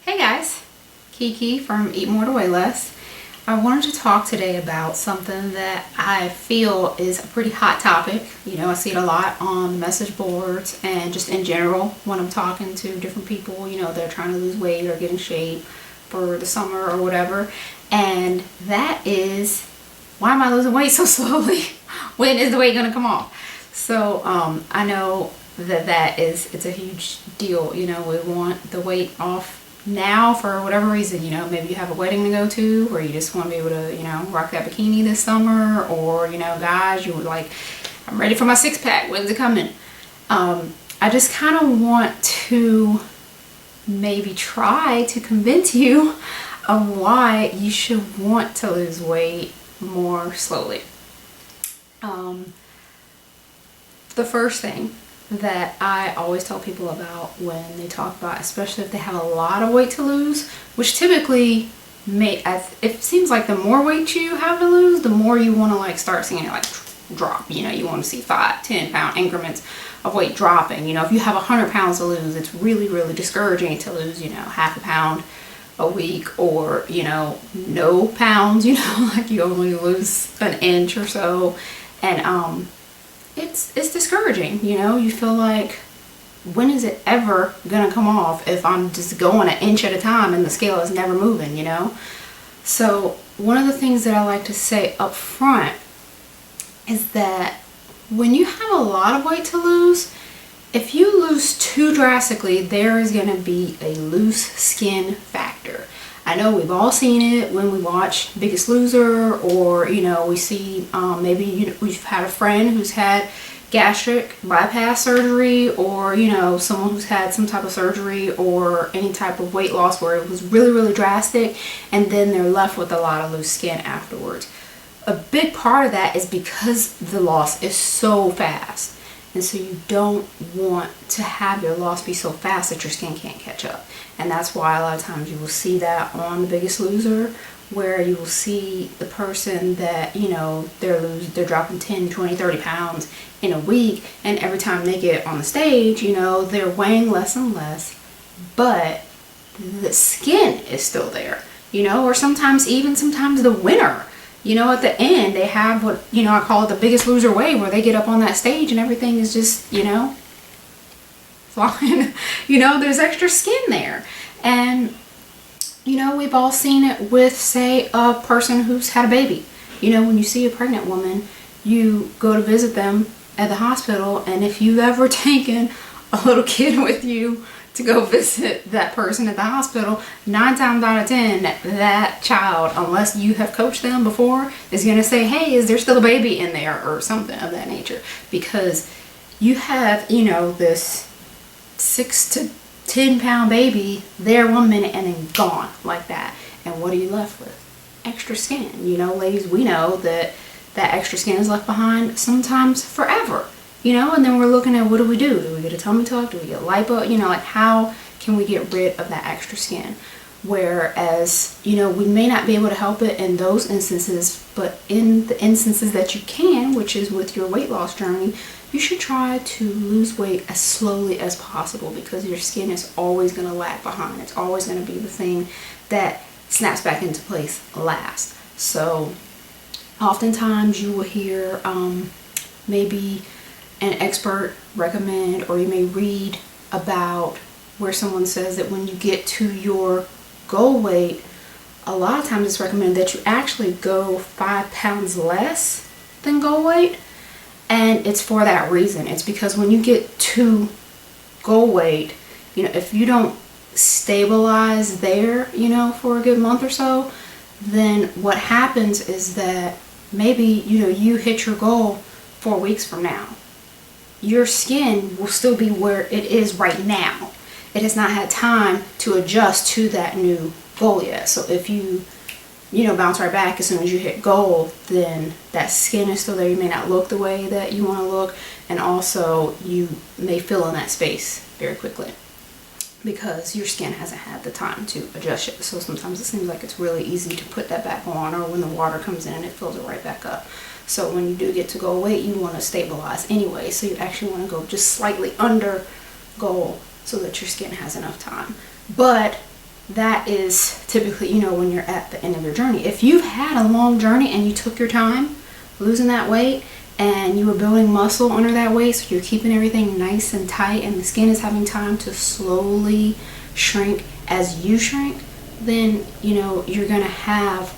Hey guys, Kiki from Eat More to Weigh Less. I wanted to talk today about something that I feel is a pretty hot topic. You know, I see it a lot on message boards and just in general when I'm talking to different people, you know, they're trying to lose weight or get in shape for the summer or whatever. And that is, why am I losing weight so slowly? When is the weight going to come off? So I know that it's a huge deal. You know, we want the weight off now for whatever reason. You know, maybe you have a wedding to go to, or you just want to be able to, you know, rock that bikini this summer, or, you know, guys, you were like, I'm ready for my six-pack, when's it coming? I just kind of want to maybe try to convince you of why you should want to lose weight more slowly. The first thing that I always tell people about when they talk about, especially if they have a lot of weight to lose, which typically it seems like the more weight you have to lose, the more you want to like start seeing it like drop. You know, you want to see 5-10 pound increments of weight dropping. You know, if you have 100 pounds to lose, it's really discouraging to lose, you know, half a pound a week, or, you know, no pounds, you know, like you only lose an inch or so. And it's discouraging. You know, you feel like, when is it ever gonna come off if I'm just going an inch at a time and the scale is never moving, you know? So one of the things that I like to say up front is that when you have a lot of weight to lose, if you lose too drastically, there is going to be a loose skin factor. I know we've all seen it when we watch Biggest Loser, or, you know, we see maybe we've had a friend who's had gastric bypass surgery, or, you know, someone who's had some type of surgery or any type of weight loss where it was really drastic, and then they're left with a lot of loose skin afterwards. A big part of that is because the loss is so fast. And so you don't want to have your loss be so fast that your skin can't catch up. And that's why a lot of times you will see that on The Biggest Loser, where you will see the person that, you know, they're dropping 10, 20, 30 pounds in a week, and every time they get on the stage, you know, they're weighing less and less, but the skin is still there, you know, or sometimes the winner. You know, at the end, they have what, you know, I call it the Biggest Loser way, where they get up on that stage and everything is just, you know, flying. You know, there's extra skin there. And, you know, we've all seen it with, say, a person who's had a baby. You know, when you see a pregnant woman, you go to visit them at the hospital, and if you've ever taken a little kid with you to go visit that person at the hospital, 9 times out of 10, that child, unless you have coached them before, is going to say, hey, is there still a baby in there, or something of that nature, because you have, you know, this 6 to 10 pound baby there 1 minute and then gone like that. And what are you left with? Extra skin. You know, ladies, we know that extra skin is left behind sometimes forever. You know, and then we're looking at, what do we do? Do we get a tummy tuck? Do we get lipo? You know, like, how can we get rid of that extra skin? Whereas, you know, we may not be able to help it in those instances, but in the instances that you can, which is with your weight loss journey, you should try to lose weight as slowly as possible, because your skin is always going to lag behind. It's always going to be the thing that snaps back into place last. So oftentimes you will hear maybe an expert recommend, or you may read about where someone says that when you get to your goal weight, a lot of times it's recommended that you actually go 5 pounds less than goal weight. And it's for that reason. It's because when you get to goal weight, you know, if you don't stabilize there, you know, for a good month or so, then what happens is that maybe, you know, you hit your goal 4 weeks from now. Your skin will still be where it is right now. It has not had time to adjust to that new goal yet. So if you know, bounce right back as soon as you hit goal, then that skin is still there. You may not look the way that you want to look, and also you may fill in that space very quickly because your skin hasn't had the time to adjust yet. So sometimes it seems like it's really easy to put that back on, or when the water comes in, it fills it right back up. So when you do get to goal weight, you want to stabilize anyway. So you actually want to go just slightly under goal so that your skin has enough time. But that is typically, you know, when you're at the end of your journey. If you've had a long journey and you took your time losing that weight and you were building muscle under that weight, so you're keeping everything nice and tight and the skin is having time to slowly shrink as you shrink, then, you know, you're going to have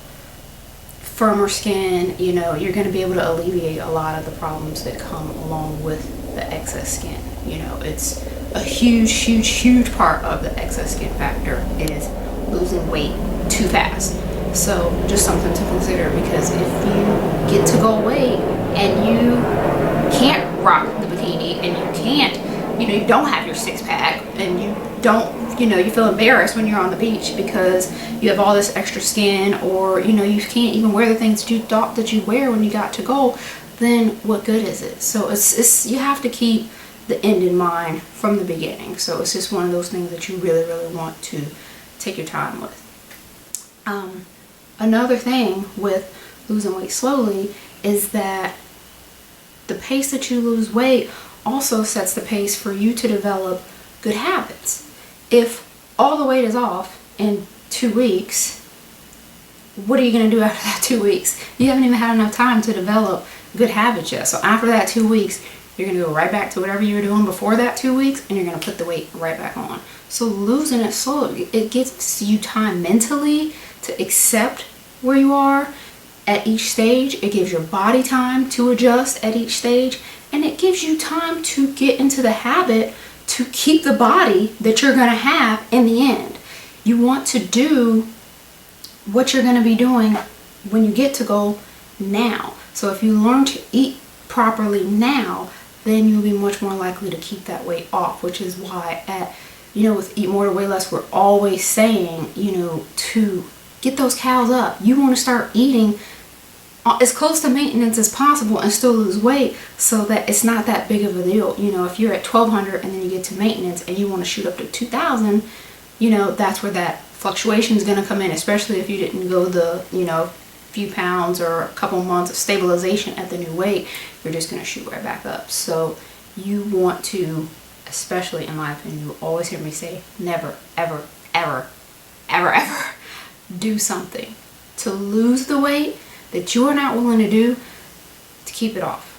firmer skin. You know, you're going to be able to alleviate a lot of the problems that come along with the excess skin. You know, it's a huge part of the excess skin factor is losing weight too fast. So just something to consider, because if you get to go weight and you can't rock the bikini and you can't, you know, you don't have your six pack and you don't, you know, you feel embarrassed when you're on the beach because you have all this extra skin, or, you know, you can't even wear the things that you thought that you wear when you got to go, then what good is it? So it's you have to keep the end in mind from the beginning. So it's just one of those things that you really want to take your time with. Another thing with losing weight slowly is that the pace that you lose weight also sets the pace for you to develop good habits. If all the weight is off in 2 weeks, what are you going to do after that 2 weeks? You haven't even had enough time to develop good habits yet. So after that 2 weeks, you're going to go right back to whatever you were doing before that 2 weeks, and you're going to put the weight right back on. So losing it slowly, it gives you time mentally to accept where you are at each stage. It gives your body time to adjust at each stage, and it gives you time to get into the habit to keep the body that you're going to have in the end. You want to do what you're going to be doing when you get to go now. So if you learn to eat properly now, then you'll be much more likely to keep that weight off, which is why at, you know, with Eat More to Weigh Less, we're always saying, you know, to get those calories up. You want to start eating as close to maintenance as possible and still lose weight, so that it's not that big of a deal. You know, if you're at 1200 and then you get to maintenance and you want to shoot up to 2000, you know, that's where that fluctuation is going to come in, especially if you didn't go the, you know, few pounds or a couple months of stabilization at the new weight. You're just going to shoot right back up. So you want to, especially in my opinion, you always hear me say, never, ever do something to lose the weight that you're not willing to do to keep it off.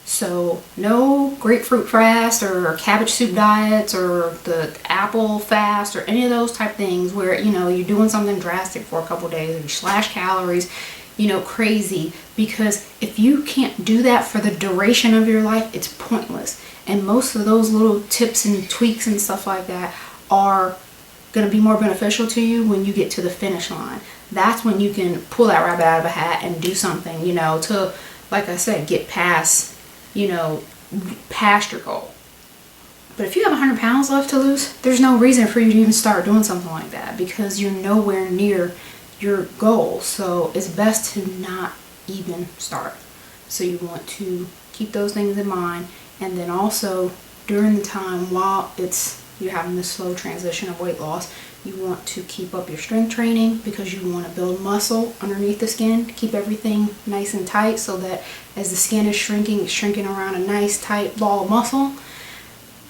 So no grapefruit fast or cabbage soup diets or the apple fast or any of those type things where, you know, you're doing something drastic for a couple days or you slash calories, you know, crazy. Because if you can't do that for the duration of your life, it's pointless. And most of those little tips and tweaks and stuff like that are going to be more beneficial to you when you get to the finish line. That's when you can pull that rabbit out of a hat and do something, you know, to, like I said, get past, you know, past your goal. But if you have 100 pounds left to lose, there's no reason for you to even start doing something like that, because you're nowhere near your goal. So it's best to not even start. So you want to keep those things in mind, and then also during the time while you're having this slow transition of weight loss, you want to keep up your strength training, because you want to build muscle underneath the skin to keep everything nice and tight, so that as the skin is shrinking, it's shrinking around a nice tight ball of muscle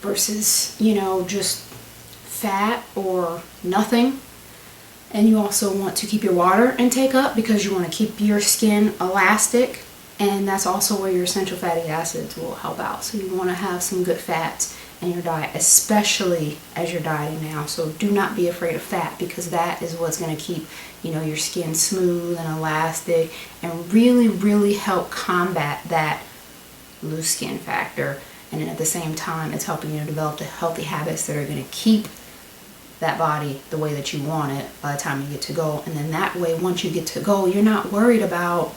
versus, you know, just fat or nothing. And you also want to keep your water intake up, because you want to keep your skin elastic, and that's also where your essential fatty acids will help out. So you want to have some good fats in your diet, especially as you're dieting now. So do not be afraid of fat, because that is what's going to keep, you know, your skin smooth and elastic and really help combat that loose skin factor. And then at the same time, it's helping you to develop the healthy habits that are going to keep that body the way that you want it by the time you get to go. And then that way, once you get to go, you're not worried about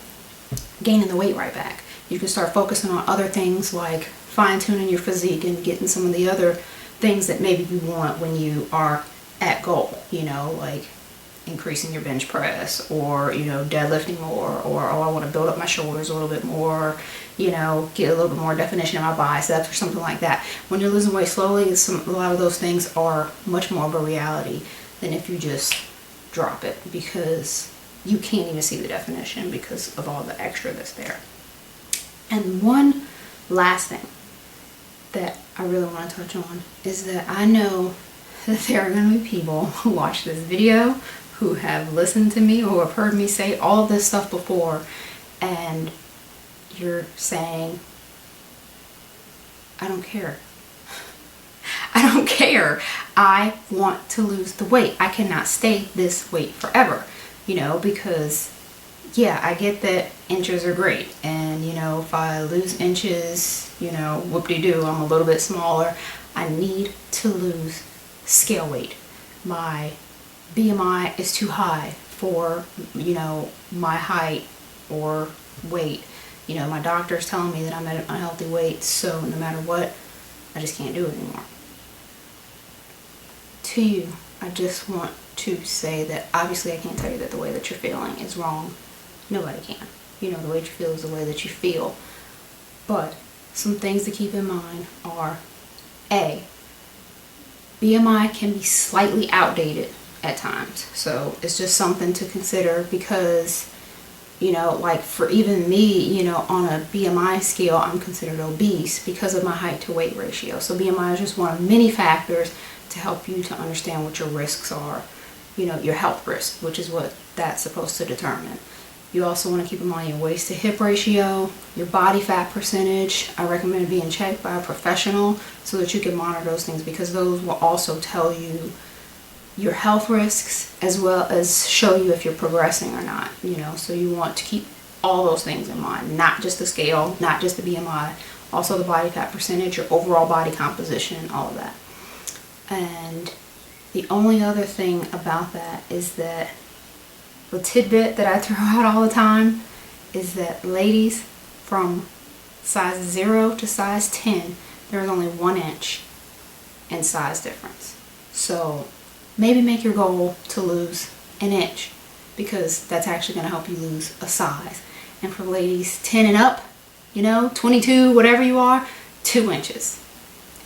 gaining the weight right back. You can start focusing on other things like fine-tuning your physique and getting some of the other things that maybe you want when you are at goal, you know, like increasing your bench press, or, you know, deadlifting more, or, oh, I want to build up my shoulders a little bit more, you know, get a little bit more definition of my biceps or something like that. When you're losing weight slowly, a lot of those things are much more of a reality than if you just drop it, because you can't even see the definition because of all the extra that's there. And one last thing that I really want to touch on is that I know that there are going to be people who watch this video, who have listened to me, or have heard me say all this stuff before, and you're saying, I don't care. I don't care. I want to lose the weight. I cannot stay this weight forever, you know, because yeah, I get that inches are great, and you know, if I lose inches, you know, whoop-de-doo, I'm a little bit smaller. I need to lose scale weight. My BMI is too high for, you know, my height or weight. You know, my doctor's telling me that I'm at an unhealthy weight, so no matter what, I just can't do it anymore. To you, I just want to say that obviously I can't tell you that the way that you're feeling is wrong. Nobody can. You know, the way you feel is the way that you feel. But some things to keep in mind are, A, BMI can be slightly outdated at times. So it's just something to consider, because, you know, like for even me, you know, on a BMI scale, I'm considered obese because of my height to weight ratio. So BMI is just one of many factors to help you to understand what your risks are, you know, your health risk, which is what that's supposed to determine. You also want to keep in mind your waist to hip ratio, your body fat percentage. I recommend being checked by a professional so that you can monitor those things, because those will also tell you your health risks as well as show you if you're progressing or not, you know. So you want to keep all those things in mind, not just the scale, not just the BMI, also the body fat percentage, your overall body composition, all of that. And the only other thing about that is that the tidbit that I throw out all the time is that ladies, from size 0 to size 10, there is only 1 inch in size difference. So maybe make your goal to lose an inch, because that's actually going to help you lose a size. And for ladies 10 and up, you know, 22, whatever you are, 2 inches,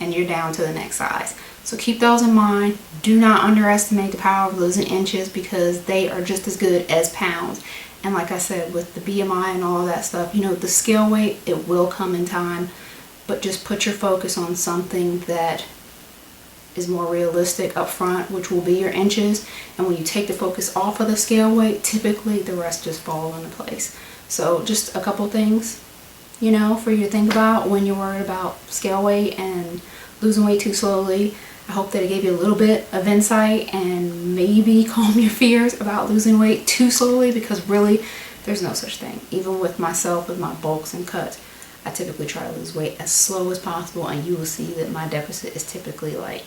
and you're down to the next size. So keep those in mind. Do not underestimate the power of losing inches, because they are just as good as pounds. And like I said, with the BMI and all of that stuff, you know, the scale weight, it will come in time, but just put your focus on something that is more realistic up front, which will be your inches. And when you take the focus off of the scale weight, typically the rest just fall into place. So just a couple things, you know, for you to think about when you're worried about scale weight and losing weight too slowly. I hope that it gave you a little bit of insight and maybe calm your fears about losing weight too slowly, because really there's no such thing. Even with myself, with my bulks and cuts, I typically try to lose weight as slow as possible, and you will see that my deficit is typically like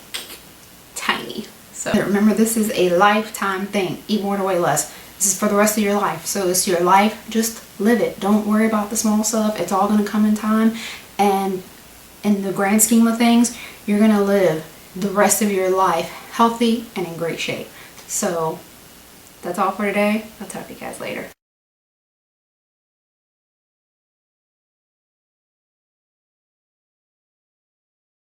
tiny. So remember, this is a lifetime thing. Eat more to weigh less. This is for the rest of your life. So it's your life. Just live it. Don't worry about the small stuff. It's all going to come in time. And in the grand scheme of things, you're going to live the rest of your life healthy and in great shape. So that's all for today. I'll talk to you guys later.